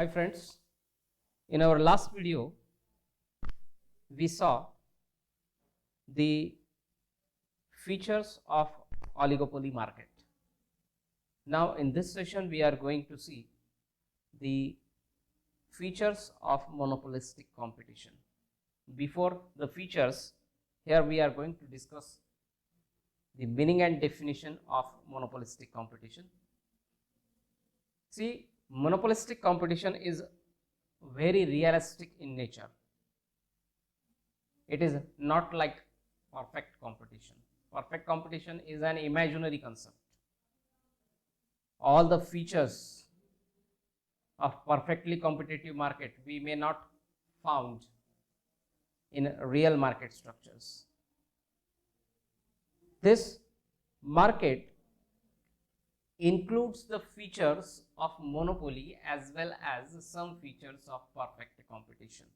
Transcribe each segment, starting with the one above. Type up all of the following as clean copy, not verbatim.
Hi friends, in our last video we saw the features of oligopoly market. Now in this session we are going to see the features of monopolistic competition. Before the features, here we are going to discuss the meaning and definition of monopolistic competition. See, monopolistic competition is very realistic in nature. It is not like perfect competition. Perfect competition is an imaginary concept. All the features of perfectly competitive market we may not found in real market structures. This market includes the features of monopoly as well as some features of perfect competition.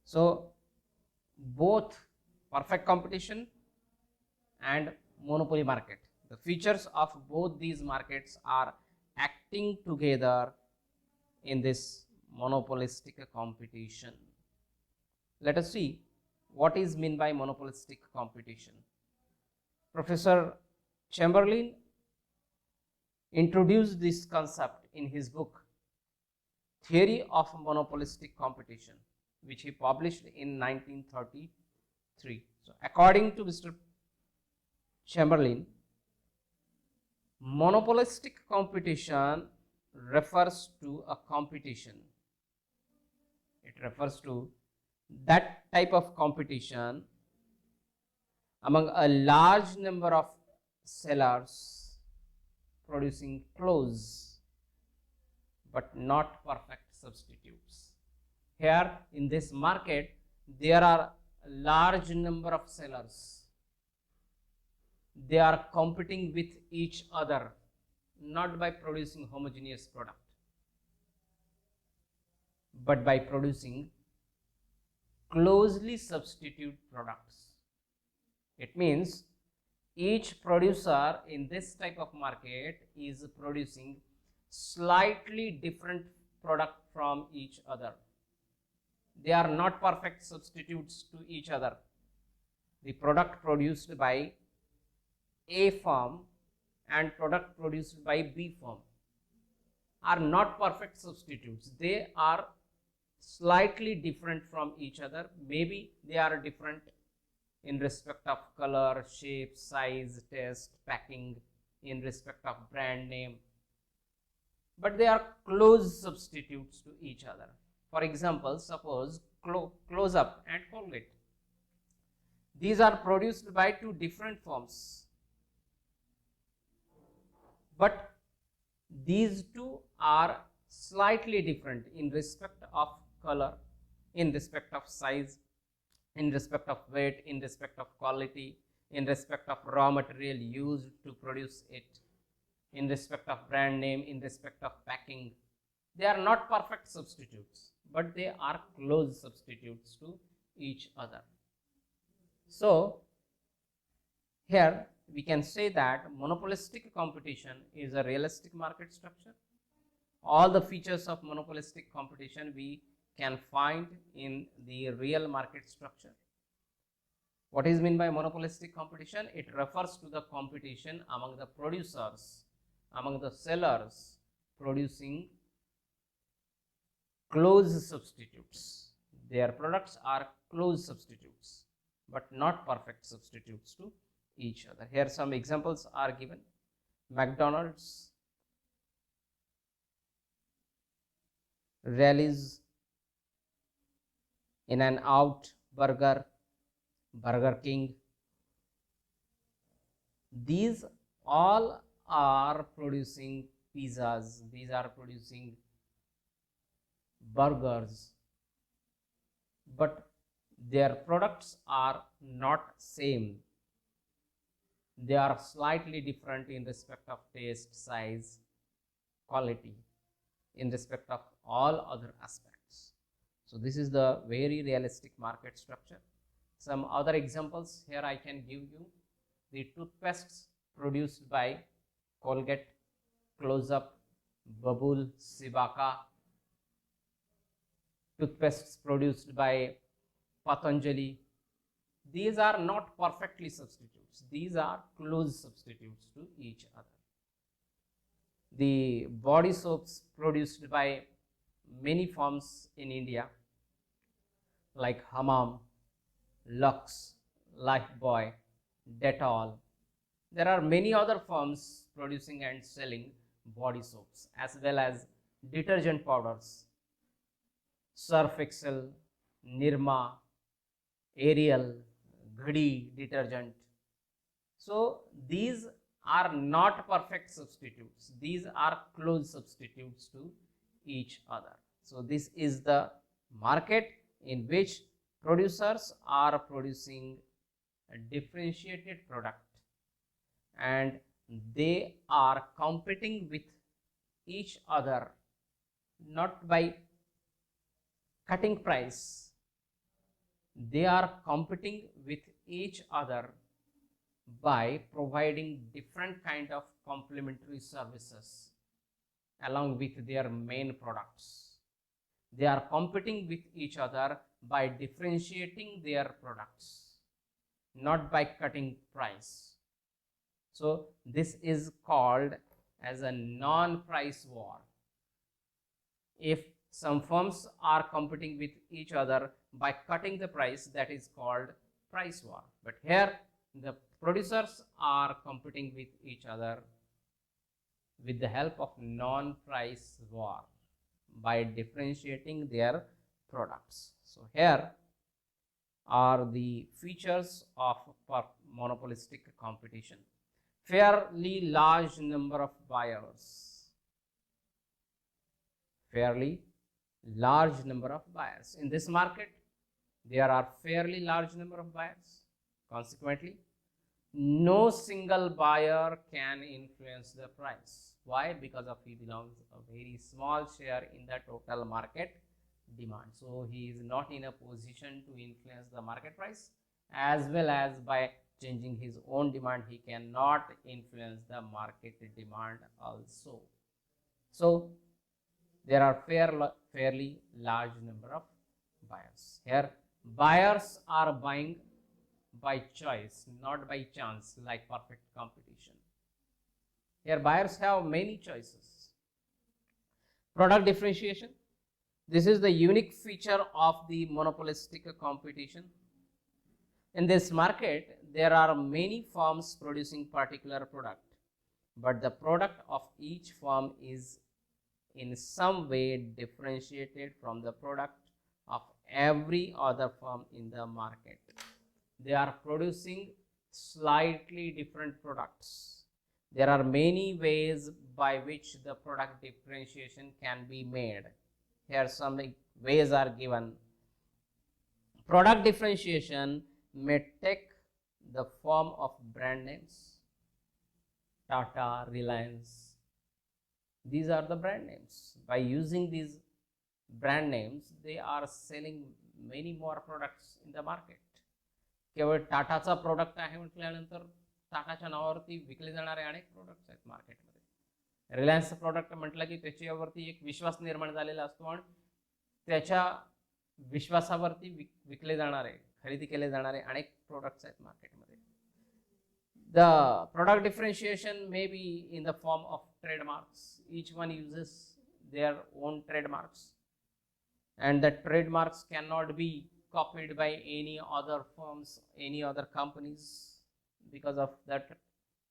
So both perfect competition and monopoly market, the features of both these markets are acting together in this monopolistic competition. Let us see what is meant by monopolistic competition. Professor Chamberlain introduced this concept in his book Theory of Monopolistic Competition, which he published in 1933. So according to Mr. Chamberlain, monopolistic competition refers to a competition. It refers to that type of competition among a large number of sellers producing close but not perfect substitutes. Here in this market there are a large number of sellers. They are competing with each other, not by producing homogeneous product, but by producing closely substitute products. It means each producer in this type of market is producing slightly different product from each other. They are not perfect substitutes to each other. The product produced by A firm and product produced by B firm are not perfect substitutes. They are slightly different from each other. Maybe they are different in respect of color, shape, size, taste, packing, in respect of brand name, but they are close substitutes to each other. For example, suppose Close Up and Colgate. These are produced by two different firms, but these two are slightly different in respect of color, in respect of size, in respect of weight, in respect of quality, in respect of raw material used to produce it, in respect of brand name, in respect of packing. They are not perfect substitutes, but they are close substitutes to each other. So here we can say that monopolistic competition is a realistic market structure. All the features of monopolistic competition we can find in the real market structure. What is meant by monopolistic competition? It refers to the competition among the producers, among the sellers producing close substitutes. Their products are close substitutes, but not perfect substitutes to each other. Here some examples are given. McDonald's, Rally's, In-N-Out Burger, Burger King. These all are producing pizzas. These are producing burgers, but their products are not same. They are slightly different in respect of taste, size, quality, in respect of all other aspects. So this is the very realistic market structure. Some other examples here I can give you. The toothpastes produced by Colgate, Close Up, Babul, Sibaka, toothpastes produced by Patanjali. These are not perfectly substitutes. These are close substitutes to each other. The body soaps produced by many firms in India like Hamam, Lux, Lifebuoy, Dettol. There are many other firms producing and selling body soaps as well as detergent powders, Surf Excel, Nirma, Ariel, Ghadi detergent. So these are not perfect substitutes. These are close substitutes to each other. So this is the market in which producers are producing a differentiated product and they are competing with each other not by cutting price, they are competing with each other by providing different kind of complementary services along with their main products. They are competing with each other by differentiating their products, not by cutting price. So this is called as a non-price war. If some firms are competing with each other by cutting the price, that is called price war. But here the producers are competing with each other with the help of non-price war by differentiating their products. So here are the features of monopolistic competition. Fairly large number of buyers. Fairly large number of buyers. In this market, there are fairly large number of buyers. Consequently, no single buyer can influence the price. Why? Because of he belongs a very small share in the total market demand. So he is not in a position to influence the market price, as well as by changing his own demand, he cannot influence the market demand also. So there are fairly large number of buyers. Here buyers are buying by choice, not by chance like perfect competition. Here buyers have many choices. Product differentiation. This is the unique feature of the monopolistic competition. In this market, there are many firms producing particular product, but the product of each firm is in some way differentiated from the product of every other firm in the market. They are producing slightly different products. There are many ways by which the product differentiation can be made. Here some ways are given. Product differentiation may take the form of brand names. Tata, Reliance, these are the brand names. By using these brand names, they are selling many more products in the market. केवळ टाटाचा product आहे म्हटल्यानंतर टाटाच्या नावावरती विकले जाणारे अनेक products आहेत मार्केटमध्ये. रिलायन्सचं product म्हटलं की त्याच्यावरती एक विश्वास निर्माण झालेला असतो आणि त्याच्या विश्वासावरती विकले जाणारे, खरेदी केले जाणारे अनेक प्रोडक्ट्स आहेत मार्केटमध्ये. The product differentiation may be in the form of trademarks. Each one uses their own trademarks, and the trademarks cannot be copied by any other firms, any other companies, because of that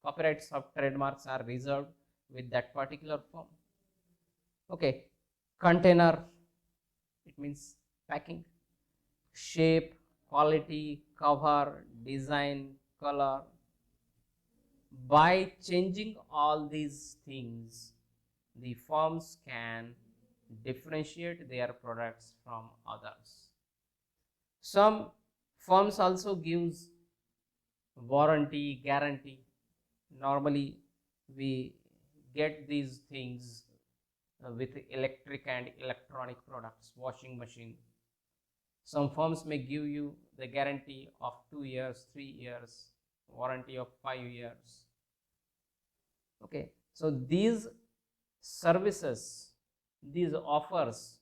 copyrights of trademarks are reserved with that particular firm. Okay, container, it means packing, shape, quality, cover, design, color. By changing all these things, the firms can differentiate their products from others. Some firms also gives warranty, guarantee. Normally we get these things with electric and electronic products, washing machine. Some firms may give you the guarantee of 2 years, 3 years, warranty of 5 years. Okay, so these services, these offers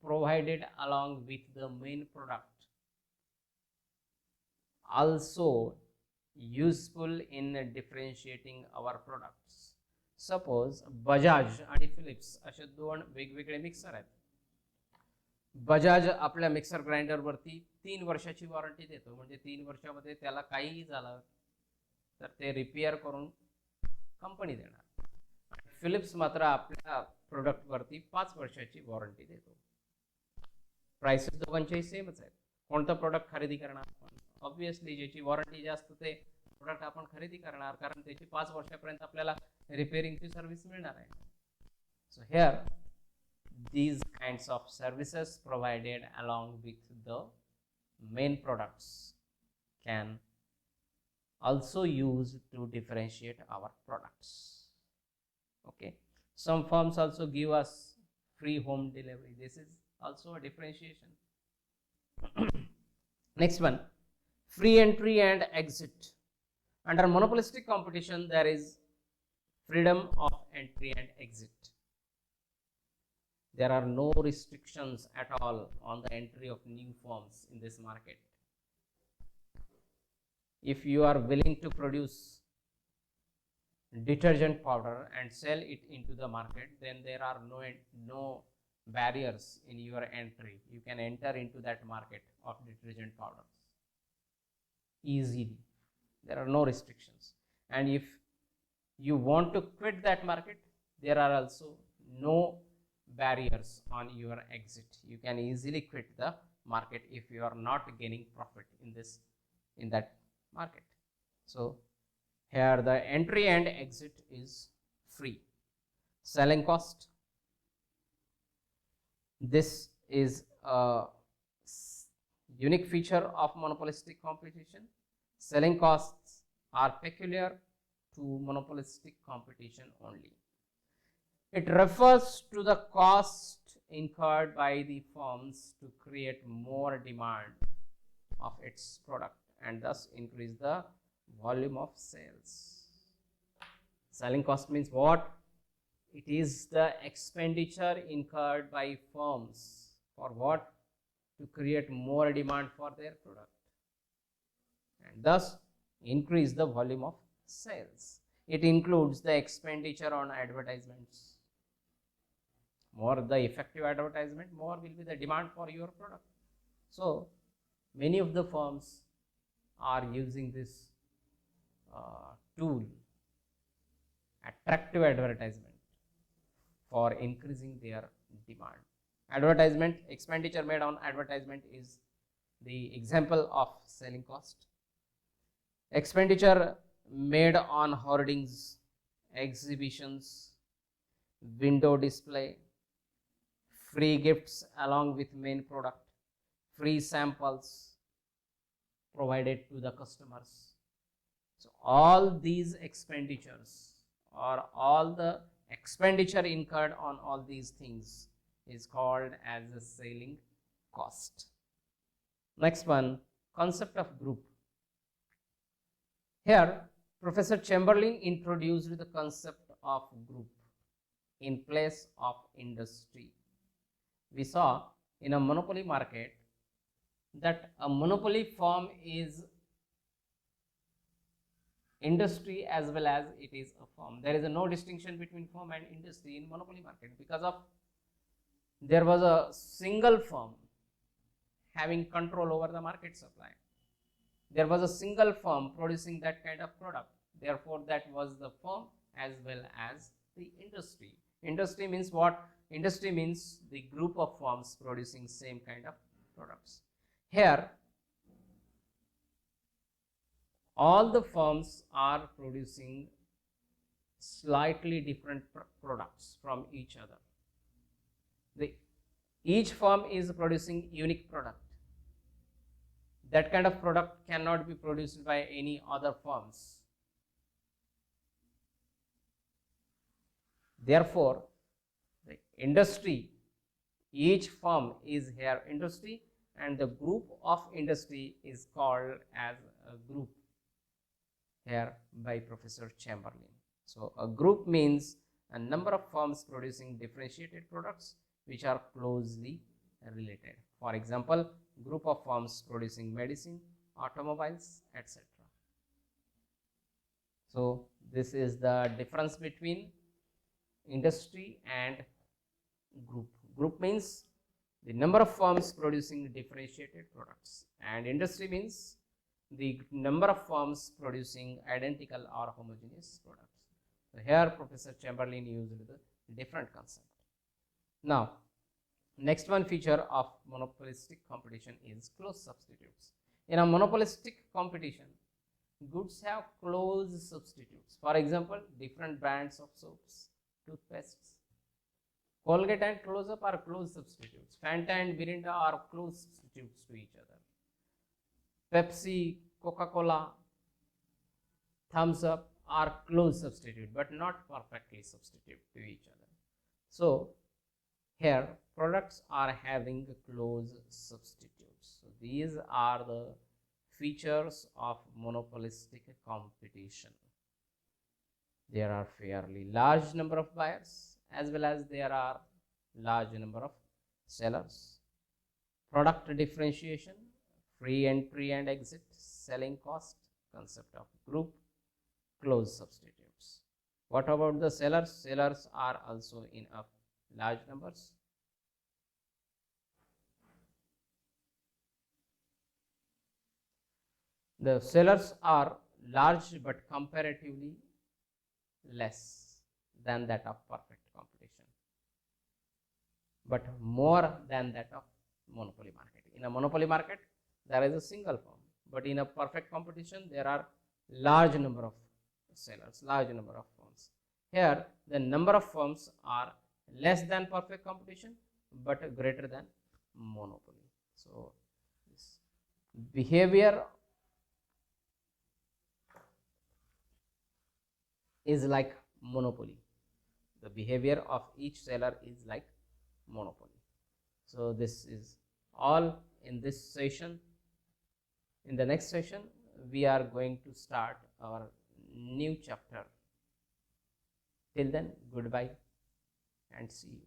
provided along with the main product also useful in differentiating our products. Suppose Bajaj आणि Philips असे दोन वेगवेगळे mixer आहेत. बजाज आपल्या mixer grinder वरती 3 वर्षाची warranty देतो, म्हणजे 3 वर्षामध्ये त्याला काहीही झालं तर ते रिपेअर करून कंपनी देणार. फिलिप्स मात्र आपल्या प्रोडक्ट वरती 5 वर्षाची वॉरंटी देतो. प्राइसेस दोघांचेही सेमच आहेत. कोणतं प्रोडक्ट खरेदी करणार आपण? ऑब्विसली ज्याची वॉरंटी जास्त ते प्रोडक्ट आपण खरेदी करणार, कारण त्याची 5 वर्षापर्यंत आपल्याला रिपेअरिंगची सर्व्हिस मिळणार आहे. So here these kinds of services provided along with the main products can also used to differentiate our products. Okay, some firms also give us free home delivery. This is also a differentiation. Next one, free entry and exit. Under monopolistic competition there is freedom of entry and exit. There are no restrictions at all on the entry of new firms in this market. If you are willing to produce detergent powder and sell it into the market, then there are no barriers in your entry. You can enter into that market of detergent powders easily. There are no restrictions. And if you want to quit that market, there are also no barriers on your exit. You can easily quit the market if you are not gaining profit in that market. So here the entry and exit is free. Selling cost, this is a unique feature of monopolistic competition. Selling costs are peculiar to monopolistic competition only. It refers to the cost incurred by the firms to create more demand of its product and thus increase the volume of sales. Selling cost means what? It is the expenditure incurred by firms for what? To create more demand for their product and thus increase the volume of sales. It includes the expenditure on advertisements. More the effective advertisement, more will be the demand for your product. So many of the firms are using this tool, attractive advertisement, for increasing their demand. Advertisement, expenditure made on advertisement is the example of selling cost. Expenditure made on hoardings, exhibitions, window display, free gifts along with main product, free samples provided to the customers. So all these expenditures or all the expenditure incurred on all these things is called as a selling cost. Next one, concept of group. Here Professor Chamberlain introduced the concept of group in place of industry. We saw in a monopoly market that a monopoly firm is industry as well as it is a firm. There is no distinction between firm and industry in monopoly market because of there was a single firm having control over the market supply. There was a single firm producing that kind of product. Therefore, that was the firm as well as the industry. Industry means what? Industry means the group of firms producing same kind of products. Here, all the firms are producing slightly different products from each other. Each firm is producing unique product. That kind of product cannot be produced by any other firms. Therefore, the industry, each firm is here industry, and the group of industry is called as a group here by Professor Chamberlain. So a group means and number of firms producing differentiated products which are closely related. For example, group of firms producing medicine, automobiles, etc. So this is the difference between industry and group. Group means the number of firms producing differentiated products, and industry means the number of firms producing identical or homogeneous products. So here Professor Chamberlain used the different concept. Now, next one feature of monopolistic competition is close substitutes. In a monopolistic competition, goods have close substitutes. For example, different brands of soaps, toothpastes. Colgate and Close-Up are close substitutes. Fanta and Mirinda are close substitutes to each other. Pepsi, Coca-Cola, Thumbs Up are close substitute, but not perfectly substitute to each other. So here products are having close substitutes. So these are the features of monopolistic competition. There are fairly large number of buyers as well as there are large number of sellers. Product differentiation, free entry and exit, selling cost, concept of group, close substitutes. What about the sellers? Sellers are also in a large numbers. The sellers are large but comparatively less than that of perfect competition, but more than that of monopoly market. In a monopoly market, there is a single firm, but in a perfect competition, there are large number of sellers, large number of firms. Here, the number of firms are less than perfect competition, but greater than monopoly. So, this behavior is like monopoly. The behavior of each seller is like monopoly. So this is all in this session. In the next session, we are going to start our new chapter. Till then, goodbye and see you.